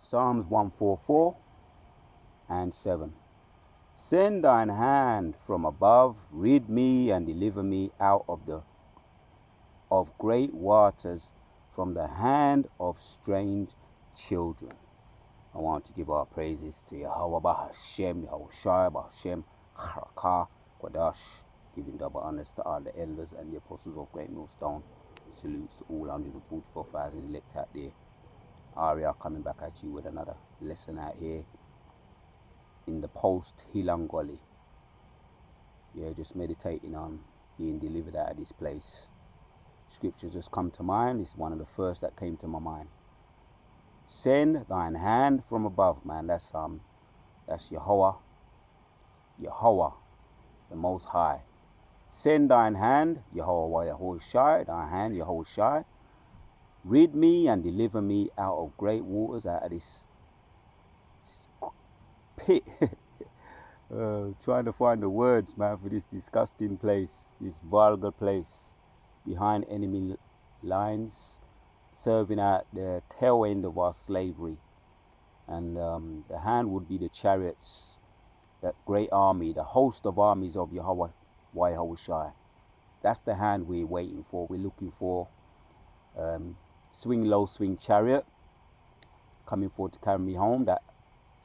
Psalms 144 and 7. Send thine hand from above, rid me and deliver me out of great waters, from the hand of strange children. I want to give our praises to Yahweh Bahashem, Yahweh Shai Bahashem, Harakah, Kodash, giving double honors to all the elders and the apostles of Great Millstone. Salutes to all 144,000 elect out there. Aria coming back at you with another lesson out here in the post Hilangoli. Yeah, just meditating on being delivered out of this place. Scriptures just come to mind. It's one of the first that came to my mind. Send thine hand from above, man. That's Yahweh, the Most High. Send thine hand, Yahweh Shai, thine hand, Yahweh Shai. Rid me and deliver me out of great waters, out of this pit. Trying to find the words, man, for this disgusting place, this vulgar place, behind enemy lines, serving at the tail end of our slavery. And the hand would be the chariots, that great army, the host of armies of Yahweh Shai. That's the hand we're waiting for. We're looking for. Swing low, swing chariot, coming forward to carry me home. That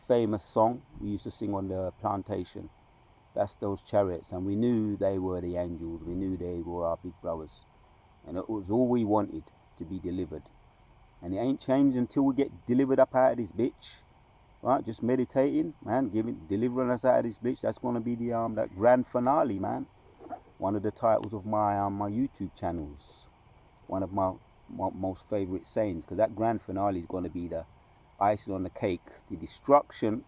famous song we used to sing on the plantation. That's those chariots, and we knew they were the angels. We knew they were our big brothers, and it was all we wanted, to be delivered. And it ain't changed until we get delivered up out of this bitch, right? Just meditating, man, delivering us out of this bitch. That's gonna be the that grand finale, man. One of the titles of my my YouTube channels. One of my most favorite sayings, because that grand finale is going to be the icing on the cake, the destruction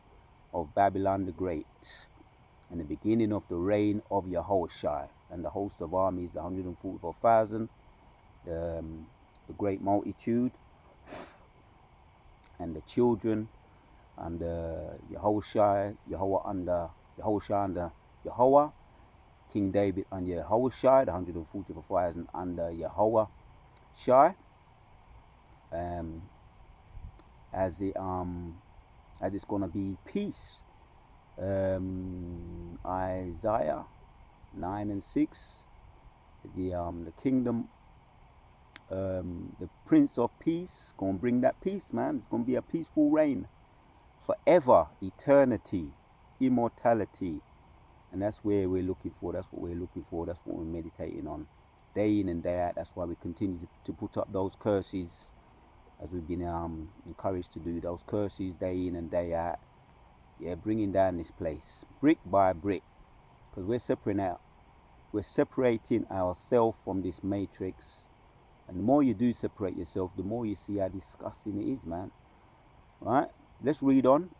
of Babylon the Great, and the beginning of the reign of Yahushua and the host of armies, the 144,000, the great multitude, and the children, and Yahushua under Yahweh, King David under Yahushua, the 144,000 under Yahweh Shai, as it's gonna be peace. Isaiah 9 and 6, the kingdom, the Prince of Peace gonna bring that peace, man. It's gonna be a peaceful reign forever, eternity, immortality, and that's where we're looking for. That's what we're looking for. That's what we're meditating on, day in and day out. That's why we continue to put up those curses, as we've been encouraged to do, those curses day in and day out. Yeah, bringing down this place brick by brick, because we're separating ourselves from this matrix. And the more you do separate yourself, the more you see how disgusting it is, man. Right? Let's read on.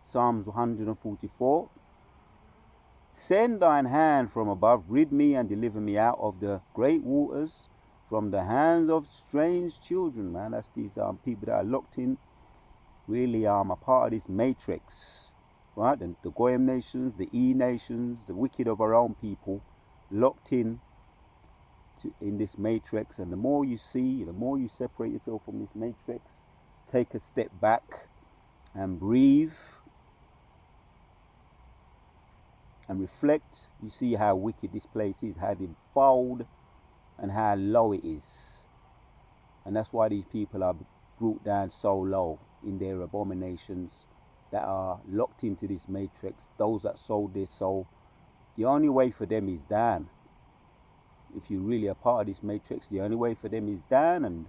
Psalms 144. Send thine hand from above, rid me and deliver me out of the great waters, from the hands of strange children, man. That's these people that are locked in, really a part of this matrix, right? And the Goyim nations, the E nations, the wicked of our own people, locked in this matrix. And the more you see, the more you separate yourself from this matrix, take a step back and breathe and reflect, you see how wicked this place is, how defiled and how low it is. And that's why these people are brought down so low in their abominations, that are locked into this matrix. Those that sold their soul, the only way for them is down. If you really are part of this matrix, the only way for them is down. And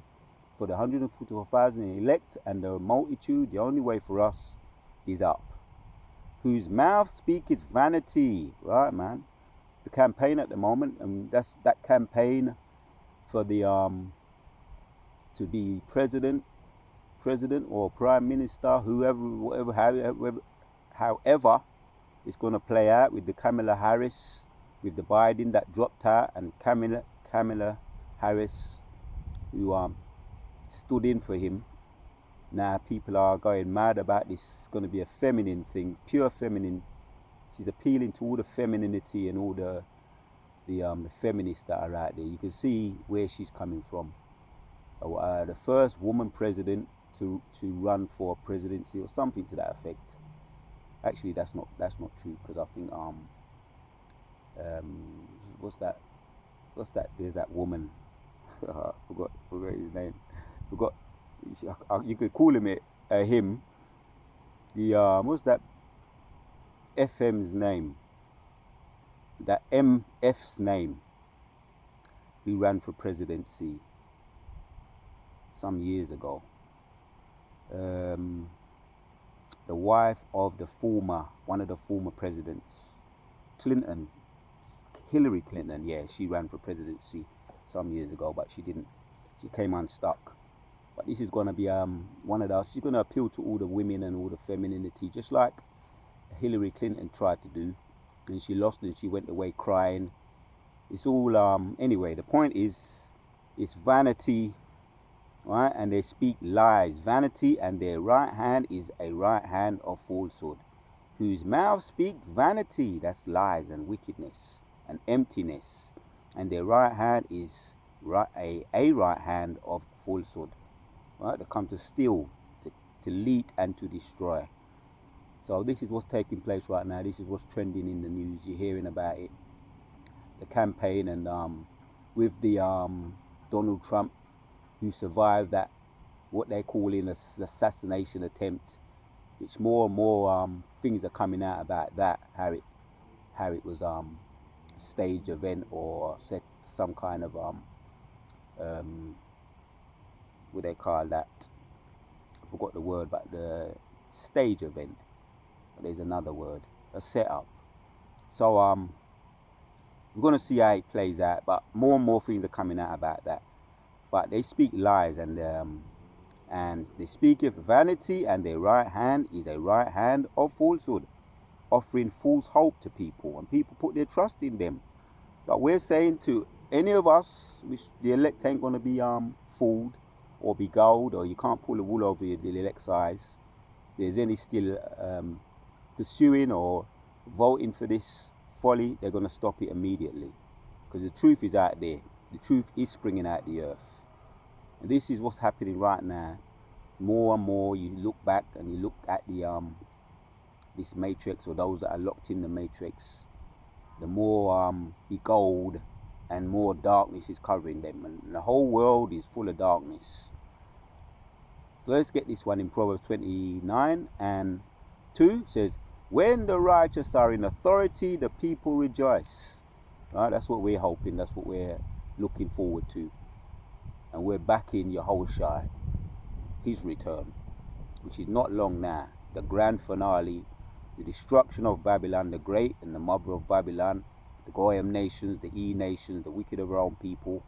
for the 144,000 elect and the multitude, the only way for us is up. Whose mouth speaketh vanity, right, man? The campaign at the moment, and that's that campaign for the to be president or prime minister, whoever, whatever, however it's going to play out, with the Kamala Harris, with the Biden that dropped out, and Kamala Harris, who stood in for him. Now people are going mad about this. It's going to be a feminine thing, pure feminine. She's appealing to all the femininity and all the feminists that are out there. You can see where she's coming from. The first woman president to run for presidency or something to that effect. Actually, that's not true, because I think what's that? There's that woman. forgot his name. Forgot. You could call him him. The what's that FM's name? That MF's name. Who ran for presidency some years ago. The wife of one of the former presidents, Clinton, Hillary Clinton. Yeah, she ran for presidency some years ago, but she didn't. She came unstuck. But this is going to be one of those. She's going to appeal to all the women and all the femininity, just like Hillary Clinton tried to do, and she lost and she went away crying. It's all anyway. The point is, it's vanity, right? And they speak lies. Vanity, and their right hand is a right hand of falsehood, whose mouth speak vanity. That's lies and wickedness and emptiness, and their right hand is a right hand of falsehood. Right? They come to steal, to lead, and to destroy. So this is what's taking place right now. This is what's trending in the news. You're hearing about it. The campaign, and with the Donald Trump, who survived that, what they're calling an assassination attempt, which more and more things are coming out about that, how it was a stage event, or some kind of what they call that, I forgot the word, but the stage event, but there's another word, a setup. So we're going to see how it plays out, but more and more things are coming out about that. But they speak lies, and they speak of vanity, and their right hand is a right hand of falsehood, offering false hope to people, and people put their trust in them. But we're saying to any of us, which the elect ain't going to be fooled or beguiled, or you can't pull the wool over the elect's eyes. There's any still pursuing or voting for this folly, they're going to stop it immediately, because the truth is out there. The truth is springing out the earth, and this is what's happening right now. More and more, you look back and you look at the this matrix, or those that are locked in the matrix, the more beguiled and more darkness is covering them, and the whole world is full of darkness. So let's get this one in Proverbs 29 and 2. It says, when the righteous are in authority, the people rejoice. Right? That's what we're hoping. That's what we're looking forward to. And we're backing Yahushua, his return, which is not long now. The grand finale, the destruction of Babylon the Great and the mother of Babylon, the Goyim nations, the E nations, the wicked of our own people.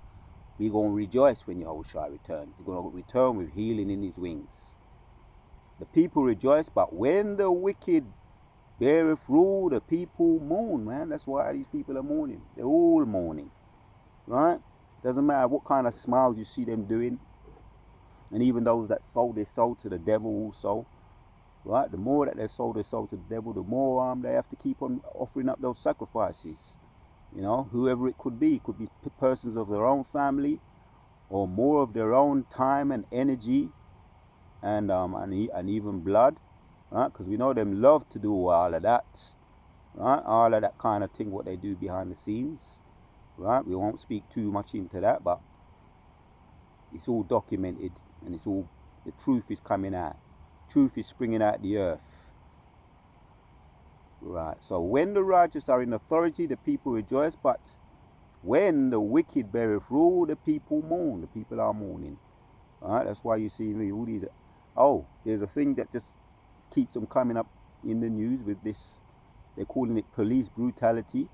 We're going to rejoice when Yahushua returns. He's going to return with healing in his wings. The people rejoice, but when the wicked beareth rule, the people mourn, man. That's why these people are mourning. They're all mourning, right? Doesn't matter what kind of smiles you see them doing. And even those that sold their soul to the devil also, right? The more that they sold their soul to the devil, the more they have to keep on offering up those sacrifices. You know, whoever it could be persons of their own family, or more of their own time and energy, and even blood, right? Because we know them love to do all of that, right? All of that kind of thing, what they do behind the scenes, right? We won't speak too much into that, but it's all documented, and it's all, the truth is coming out. Truth is springing out the earth. Right, so when the righteous are in authority, the people rejoice, but when the wicked beareth rule, the people mourn. The people are mourning. Right, that's why you see all these. Oh, there's a thing that just keeps them coming up in the news with this. They're calling it police brutality.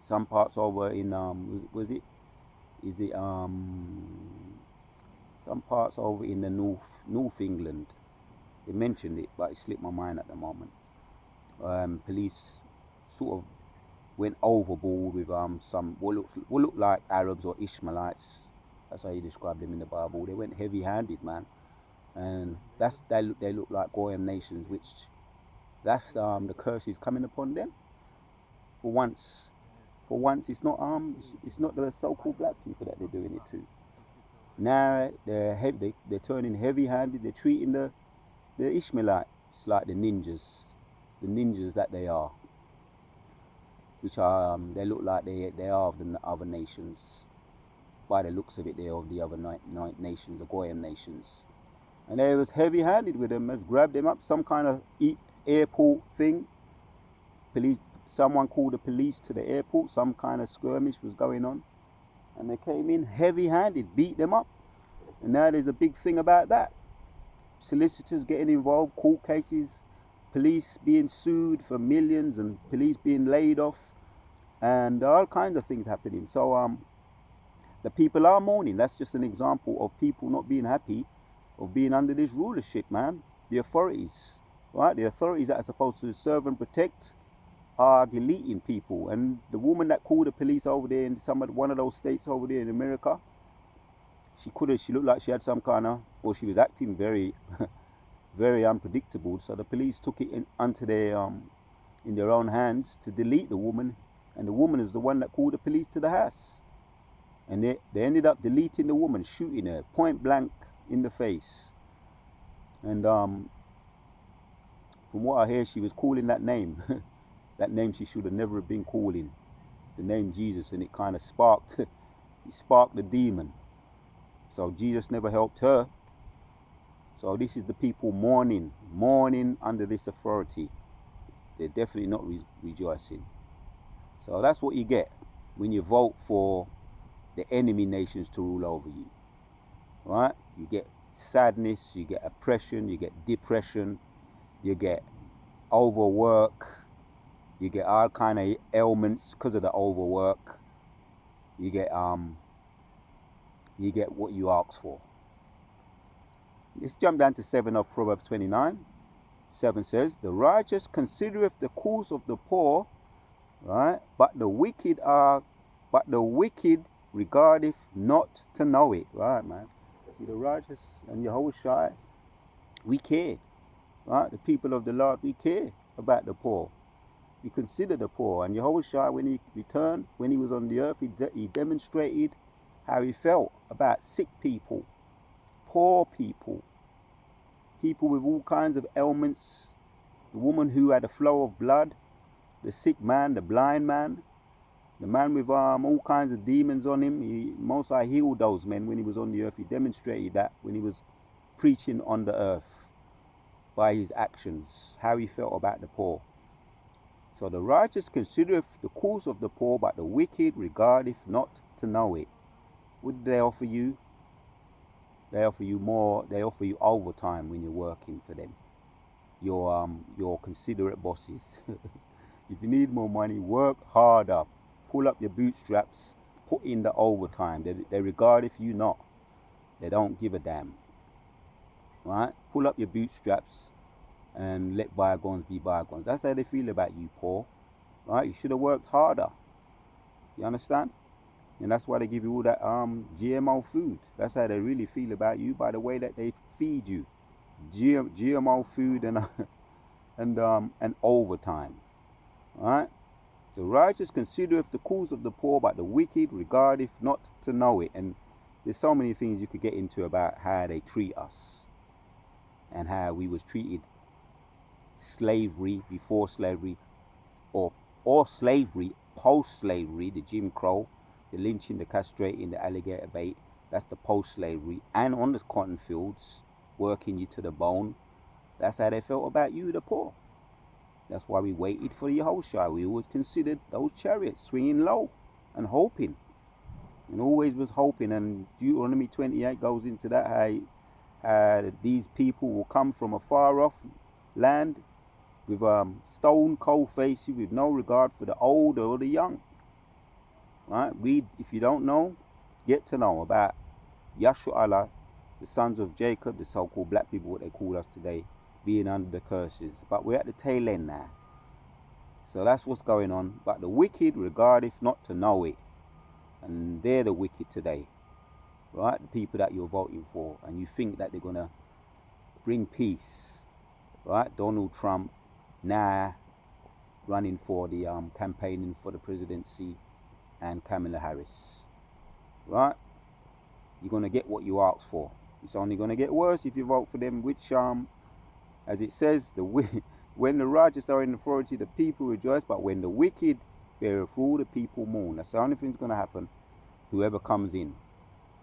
Some parts over in some parts over in the North England. They mentioned it, but it slipped my mind at the moment. Police sort of went overboard with some what look like Arabs or Ishmaelites. That's how you describe them in the Bible. They went heavy-handed, man, and they look like Goyim nations, which that's the curse is coming upon them. For once, it's not the so-called black people that they're doing it to. Now they're turning heavy-handed. They're treating the Ishmaelites like the ninjas that they are, which are they look like they are of the other nations. By the looks of it, they're of the other nations, the Goyim nations. And they was heavy-handed with them. They grabbed them up, some kind of airport thing. Someone called the police to the airport. Some kind of skirmish was going on, and they came in heavy-handed, beat them up. And now there's a big thing about that. Solicitors getting involved, court cases, police being sued for millions, and police being laid off, and all kinds of things happening. So the people are mourning. That's just an example of people not being happy of being under this rulership, man. The authorities, right? The authorities that are supposed to serve and protect are deleting people. And the woman that called the police over there in one of those states over there in America, she looked like she had some kind of, or she was acting very, very unpredictable. So the police took it in their own hands to delete the woman, and the woman is the one that called the police to the house. And they ended up deleting the woman, shooting her point blank in the face. And from what I hear, she was calling that name, that name she should have never been calling, the name Jesus, and it kind of sparked the demon. So Jesus never helped her. So this is the people mourning under this authority. They're definitely not rejoicing. So that's what you get when you vote for the enemy nations to rule over you, right? You get sadness, you get oppression, you get depression, you get overwork, you get all kind of ailments because of the overwork. You get what you ask for. Let's jump down to 7 of Proverbs 29. 7 says, "The righteous considereth the cause of the poor, right? But the wicked regardeth not to know it." Right, man. See, the righteous and Yahushua, we care, right? The people of the Lord, we care about the poor. We consider the poor. And Yahushua, when he returned, when he was on the earth, he demonstrated how he felt about sick people, poor people, people with all kinds of ailments, the woman who had a flow of blood, the sick man, the blind man, the man with all kinds of demons on him. Most High healed those men when he was on the earth. He demonstrated that when he was preaching on the earth by his actions, how he felt about the poor. So the righteous considereth the cause of the poor, but the wicked regardeth not to know it. What do they offer you? They offer you more. They offer you overtime when you're working for them. Your considerate bosses. If you need more money, work harder. Pull up your bootstraps. Put in the overtime. They regard if you not. They don't give a damn. Right? Pull up your bootstraps and let bygones be bygones. That's how they feel about you, poor. Right? You should have worked harder. You understand? And that's why they give you all that GMO food. That's how they really feel about you, by the way that they feed you. GMO food and overtime. Right? The righteous considereth the cause of the poor, but the wicked regardeth not to know it. And there's so many things you could get into about how they treat us and how we was treated slavery, before slavery, or slavery, post-slavery, the Jim Crow, the lynching, the castrating, the alligator bait. That's the post-slavery. And on the cotton fields, working you to the bone. That's how they felt about you, the poor. That's why we waited for Yahushua. We always considered those chariots swinging low and hoping. And always was hoping. And Deuteronomy 28 goes into that, how these people will come from a far off land with stone cold faces, with no regard for the old or the young. Right? Read, if you don't know, get to know about Yashua, the sons of Jacob, the so-called black people, what they call us today, being under the curses. But we're at the tail end now. So that's what's going on. But the wicked regardeth not to know it. And they're the wicked today. Right? The people that you're voting for. And you think that they're going to bring peace. Right? Donald Trump now running for the campaigning for the presidency, and Kamala Harris. Right? you're going to get what you ask for. It's only going to get worse if you vote for them, which, as it says, when the righteous are in authority, the people rejoice, but when the wicked bear rule, the people mourn. That's the only thing that's going to happen, whoever comes in.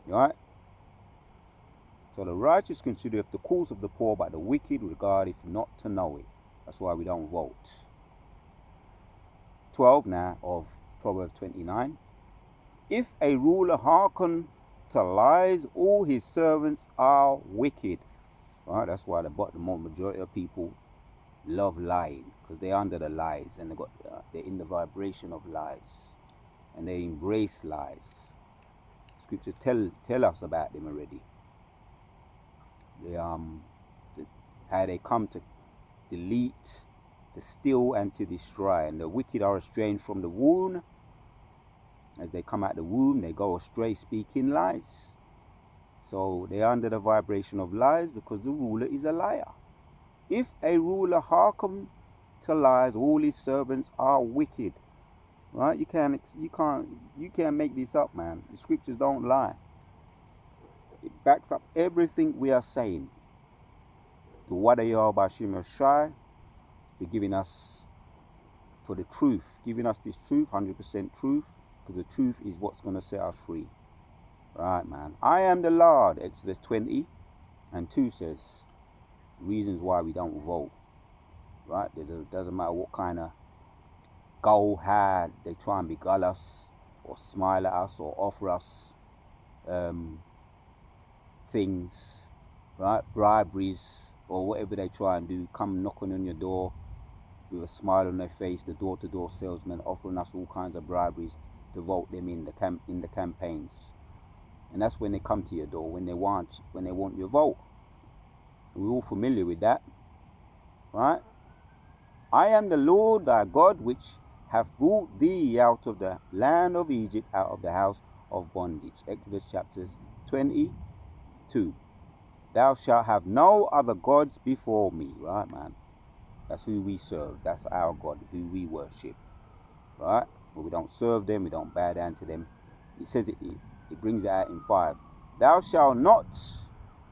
Right? So the righteous consider the cause of the poor, but the wicked regard if not to know it. That's why we don't vote. 12 now of Proverbs 29. If a ruler hearken to lies, all his servants are wicked. Right? That's why the majority of people love lying, because they're under the lies, and they're in the vibration of lies, and they embrace lies. Scriptures tell us about them already. How they come to delete, to steal, and to destroy. And the wicked are estranged from the womb. As they come out the womb, they go astray, speaking lies. So they are under the vibration of lies, because the ruler is a liar. If a ruler hearken to lies, all his servants are wicked. Right? You can't make this up, man. The scriptures don't lie. It backs up everything we are saying. The Wadayaw Bashim Shai, for giving us, for the truth, giving us this truth, 100% truth, because the truth is what's going to set us free. Right, man. I am the Lord, Exodus 20 and 2 says, reasons why we don't vote. Right? It doesn't matter what kind of goal had they try and beguile us, or smile at us, or offer us things, right? Briberies, or whatever they try and do, come knocking on your door with a smile on their face, the door-to-door salesman offering us all kinds of briberies to vote them in the campaigns. And that's when they come to your door, when they want your vote. We're all familiar with that, right? I am the Lord thy God, which have brought thee out of the land of Egypt, out of the house of bondage. Exodus chapters 22. Thou shalt have no other gods before me. Right, man? That's who we serve. That's our God, who we worship. Right? But we don't serve them. We don't bow down to them. It says it brings it out in 5. Thou shalt not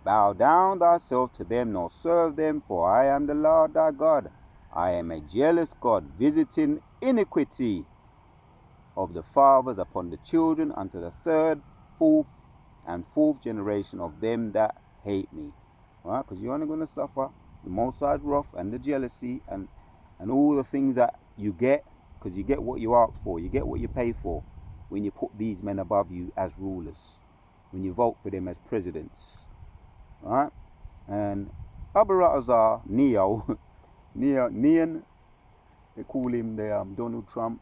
bow down thyself to them, nor serve them, for I am the Lord thy God. I am a jealous God, visiting iniquity of the fathers upon the children unto the third, fourth, and fourth generation of them that hate me. Right? Because you're only going to suffer the Most High's wrath and the jealousy and all the things that you get, because you get what you ask for, you get what you pay for when you put these men above you as rulers, when you vote for them as presidents. Right? And Abu Ratazar, Neo, Neon, they call him the Donald Trump,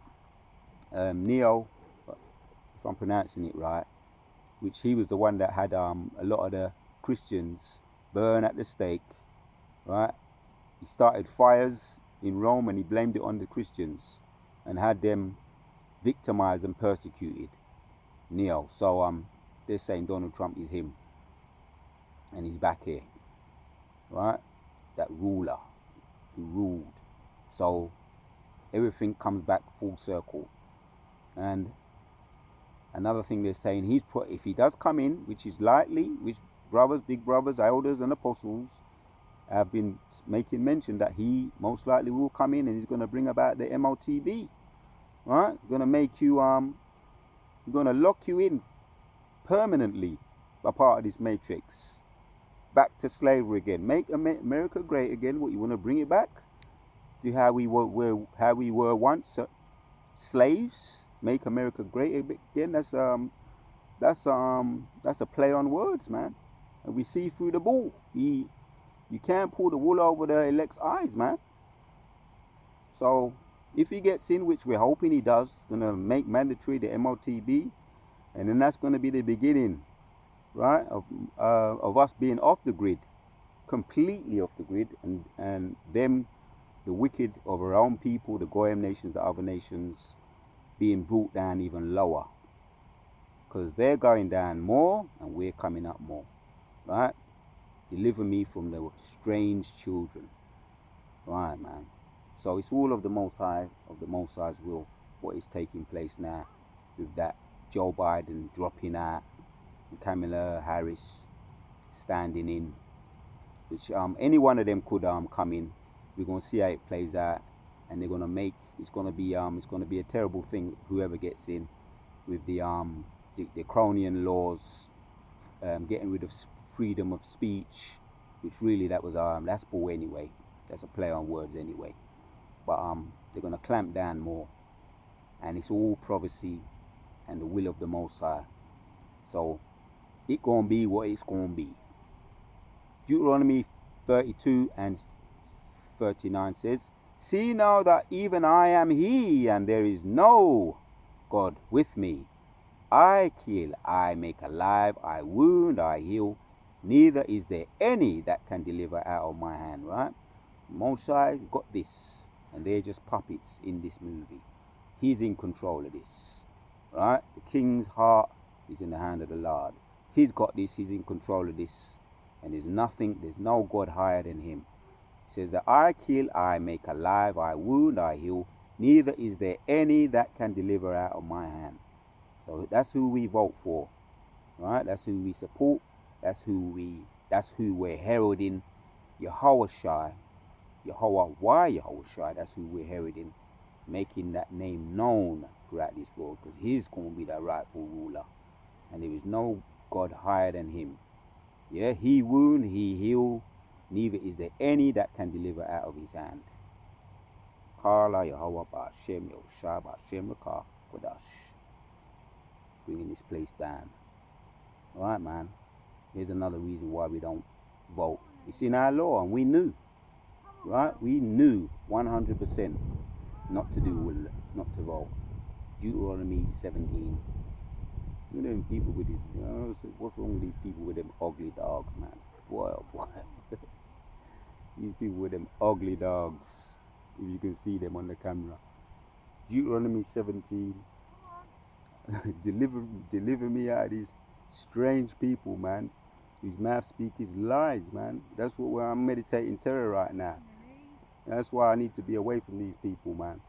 Neo, if I'm pronouncing it right, which he was the one that had a lot of the Christians burned at the stake, right? He started fires in Rome and he blamed it on the Christians and had them victimized and persecuted. Neo. So they're saying Donald Trump is him, and he's back here, right? That ruler who ruled. So everything comes back full circle. And another thing they're saying, if he does come in, which is likely, which brothers, big brothers, elders and apostles have been making mention that he most likely will come in, and he's going to bring about the MOTB, right? Going to make you going to lock you in permanently a part of this matrix, back to slavery again, make America great again. What, you want to bring it back to how we were once, slaves? Make America great again? That's a play on words, man. And we see through the bull. You can't pull the wool over the elect's eyes, man. So if he gets in, which we're hoping he does, it's going to make mandatory the MOTB, and then that's going to be the beginning, right, of us being off the grid, completely off the grid, and them, the wicked of our own people, the Goyim nations, the other nations, being brought down even lower, because they're going down more and we're coming up more, right? Deliver me from the strange children, right, man? So it's all of the Most High, of the Most High's will, what is taking place now with that Joe Biden dropping out, Kamala Harris standing in, which any one of them could come in. We're gonna see how it plays out, and they're gonna make it's gonna be a terrible thing whoever gets in with the Cronian laws, getting rid of freedom of speech, which really that's bull anyway. That's a play on words anyway. But they're gonna clamp down more, and it's all prophecy and the will of the Most High. So it gonna be what it's gonna be. Deuteronomy 32 and 39 says, "See now that even I am He, and there is no God with me. I kill, I make alive, I wound, I heal. Neither is there any that can deliver out of my hand." Right? Most High got this, and they're just puppets in this movie. He's in control of this. Right? The king's heart is in the hand of the Lord. He's got this, he's in control of this. And there's no God higher than him. It says that I kill, I make alive, I wound, I heal. Neither is there any that can deliver out of my hand. So that's who we vote for. Right? That's who we support. That's who we're heralding. Yahweh Shai. Why Yahweh Shai? That's who we're heralding. Making that name known throughout this world. Because he's going to be the rightful ruler. And there is no God higher than him. Yeah, he wound, he heal. Neither is there any that can deliver out of his hand. Kala Yahweh Ba'ashem Yoshua Ba'ashem Rakah Kodash. Bringing this place down. Alright, man. Here's another reason why we don't vote. It's in our law, and we knew. Right? We knew 100% not to vote. Deuteronomy 17. You know them people with these, what's wrong with these people with them ugly dogs, man? Boy, oh boy. These people with them ugly dogs, if you can see them on the camera. Deuteronomy 17. deliver me out of these strange people, man, whose mouth speak is lies, man. That's what I'm meditating terror right now. That's why I need to be away from these people, man.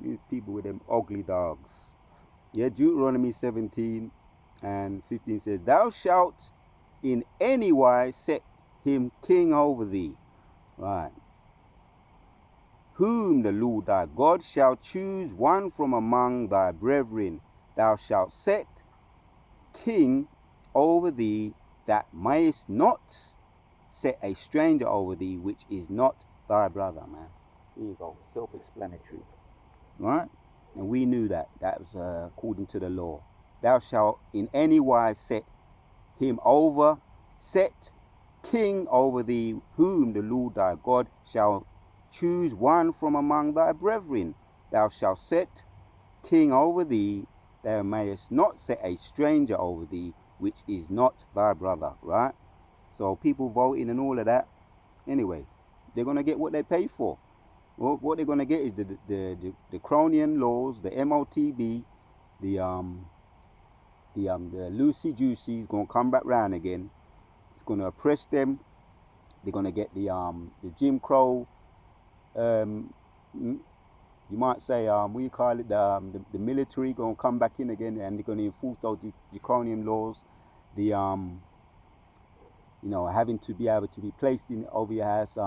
These people with them ugly dogs. Yeah, Deuteronomy 17 and 15 says, "Thou shalt in any wise set him king over thee." Right. "Whom the Lord thy God shall choose one from among thy brethren. Thou shalt set king over thee, that mayest not set a stranger over thee, which is not thy brother," man. Here you go. Self-explanatory. Right? And we knew that. That was according to the law. "Thou shalt in any wise set him over, set king over thee, whom the Lord thy God shall choose one from among thy brethren. Thou shalt set king over thee, thou mayest not set a stranger over thee, which is not thy brother." Right? So people voting and all of that. Anyway, they're going to get what they pay for. Well, what they're going to get is the Cronian laws, the MOTB, the Lucy Juicy is going to come back round again. It's going to oppress them. They're going to get the Jim Crow, you might say, what you call it, the military going to come back in again, and they're going to enforce those draconian laws. The having to be able to be placed in over your house,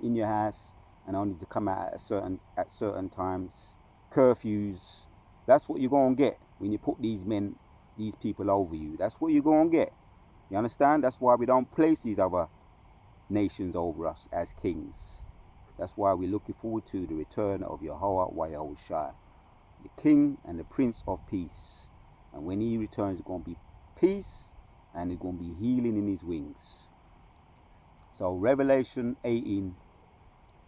in your house, and only to come out at certain times, curfews. That's what you're going to get when you put these people over you. That's what you're going to get. You understand? That's why we don't place these other nations over us as kings. That's why we're looking forward to the return of Yahweh Shai, the King and the Prince of Peace. And when he returns, it's going to be peace, and it's going to be healing in his wings. So Revelation 18.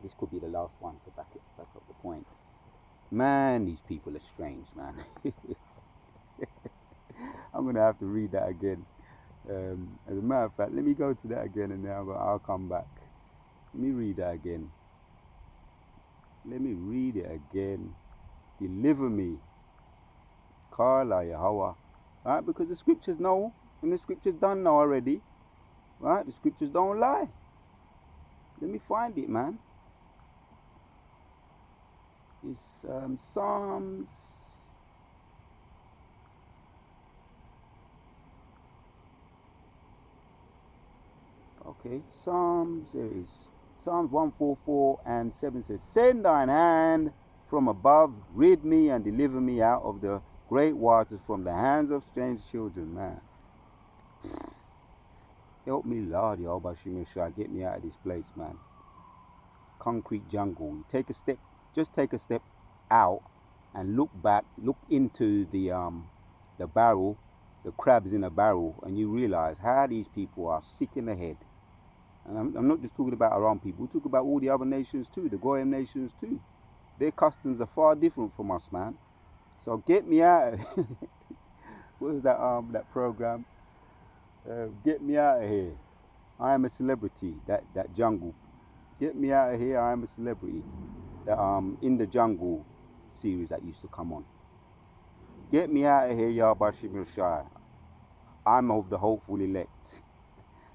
This could be the last one to back up the point. Man, these people are strange, man. I'm going to have to read that again. As a matter of fact, let me go to that again, and then I'll come back. Let me read that again. Let me read it again. "Deliver me, Kala Yahweh." Right? Because the scriptures know, and the scriptures done know already. Right? The scriptures don't lie. Let me find it, man. It's Psalms. Okay, Psalms, there it is. Psalms 144 and 7 says, Send thine hand from above, rid me and deliver me out of the great waters, from the hands of strange children, man. Help me, Lord, Yahweh Shemeshai, get me out of this place, man. Concrete jungle. You take a step, just take a step out and look back, look into the barrel, the crabs in a barrel, and you realize how these people are sick in the head. And I'm not just talking about our own people, we talk about all the other nations too, the Goyim nations too. Their customs are far different from us, man. So get me out of what was that program? Get me out of here. I am a celebrity, that jungle. Get me out of here, I am a celebrity. That In the Jungle series that used to come on. Get me out of here, Yahweh Shemeshai. I'm of the hopeful elect.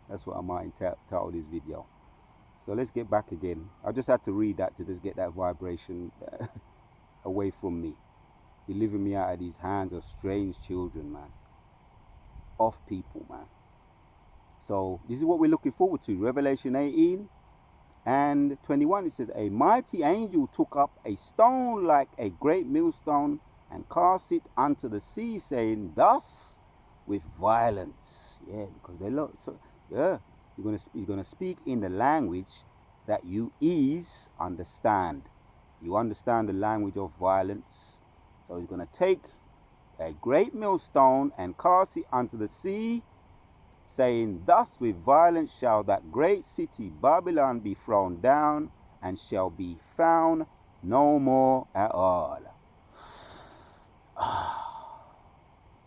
That's what I might title this video. So let's get back again. I just had to read that to just get that vibration away from me. Deliver me out of these hands of strange children, man. Off people, man. So this is what we're looking forward to. Revelation 18 and 21. It says, A mighty angel took up a stone like a great millstone and cast it unto the sea, saying, Thus with violence. Yeah, because they love. So, yeah, you're gonna speak in the language that you understand. You understand the language of violence. So he's gonna take a great millstone and cast it unto the sea, saying, Thus with violence shall that great city Babylon be thrown down, and shall be found no more at all.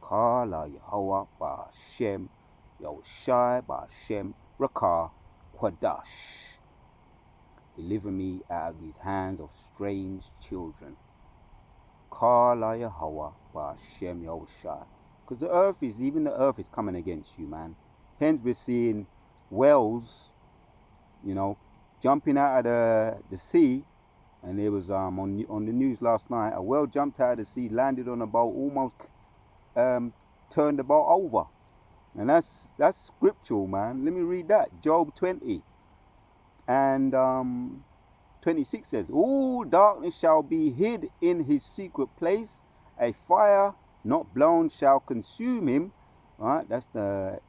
Kala Yahweh Ba'Shem Yahushai Ba'Shem Rakah Quadash. Deliver me out of these hands of strange children. Kala Yahweh Ba'Shem Yahushai. Because even the earth is coming against you, man. Hence we're seeing whales, jumping out of the sea. And there was on the news last night, a whale jumped out of the sea, landed on a boat, almost turned the boat over. And that's scriptural, man. Let me read that. Job 20 and 26 says, All darkness shall be hid in his secret place, a fire not blown shall consume him. Right? That's the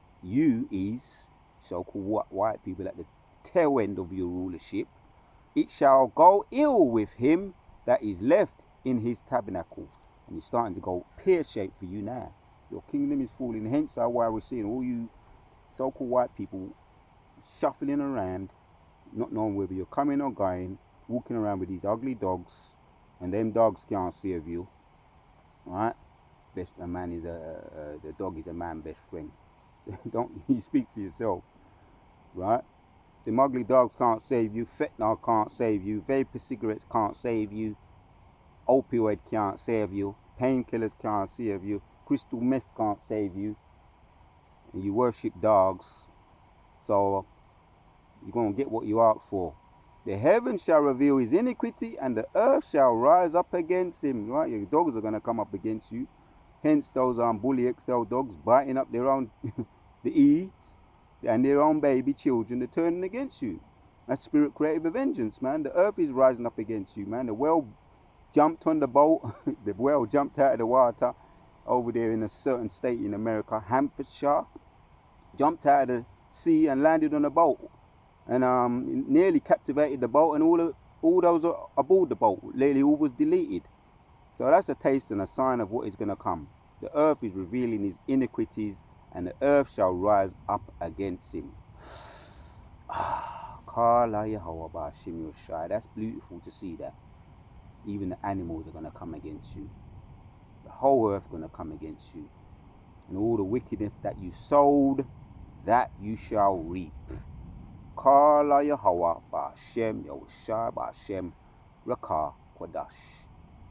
so-called white people at the tail end of your rulership. It shall go ill with him that is left in his tabernacle. And it's starting to go pear-shaped for you now. Your kingdom is falling. Hence why we're seeing all you so-called white people shuffling around, not knowing whether you're coming or going, walking around with these ugly dogs, and them dogs can't save you. Right? The dog is a man's best friend. Don't you speak for yourself, right? The ugly dogs can't save you. Fentanyl can't save you. Vapor cigarettes can't save you. Opioid can't save you. Painkillers can't save you. Crystal meth can't save you. And you worship dogs, so you're going to get what you ask for. The heavens shall reveal his iniquity, and the earth shall rise up against him. Right? Your dogs are going to come up against you. Hence those Bully XL dogs biting up their own the Eves and their own baby children. They're turning against you. That's spirit creative vengeance, man. The earth is rising up against you, man. The whale jumped on the boat. The whale jumped out of the water over there in a certain state in America, Hampshire. Jumped out of the sea and landed on a boat. And nearly captivated the boat, and all those aboard the boat, literally all was deleted. So that's a taste and a sign of what is going to come. The earth is revealing his iniquities, and the earth shall rise up against him. Kala Yahweh Ba'Shem Yahushai. That's beautiful to see that. Even the animals are going to come against you. The whole earth is going to come against you. And all the wickedness that you sowed, that you shall reap. Kala Yahweh Ba'Shem Yahushai Ba'Shem Rakah Quadash.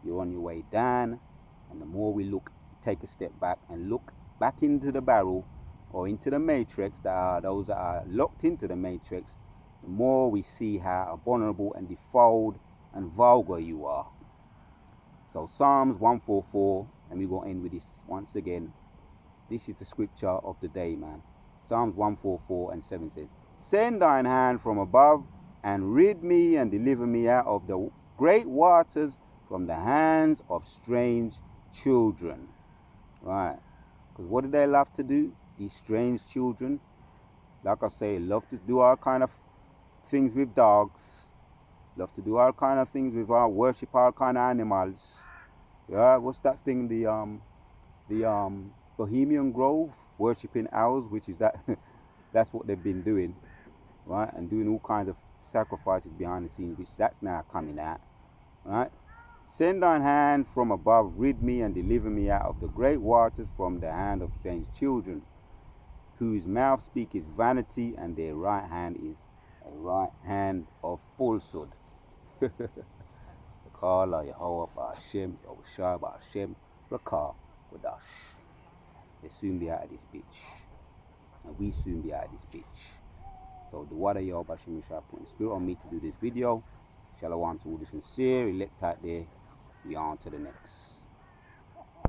You're on your way down, and the more we take a step back and look back into the barrel or into the matrix, those that are locked into the matrix, the more we see how abominable and defiled and vulgar you are. So Psalms 144, and we're going to end with this once again. This is the scripture of the day, man. Psalms 144 and 7 says, Send thine hand from above, and rid me and deliver me out of the great waters, from the hands of strange children. Right. Because what do they love to do? These strange children, like I say, love to do all kind of things with dogs. Love to do all kind of things with worship all kind of animals. Yeah, what's that thing? The Bohemian Grove, worshiping owls, which is that that's what they've been doing, right? And doing all kinds of sacrifices behind the scenes, which that's now coming out, right? Send thine hand from above, rid me and deliver me out of the great waters, from the hand of strange children, whose mouth speaketh vanity, and their right hand is a right hand of falsehood. Kala Yahweh Ba'ashem, Yahushua Ba'ashem, Rakah Kodash. They soon be out of this bitch. And we soon be out of this bitch. So the water Yahweh Ba'ashem Yahweh put in spirit on me to do this video. Shalom to all the sincere elect out there. We on to the next.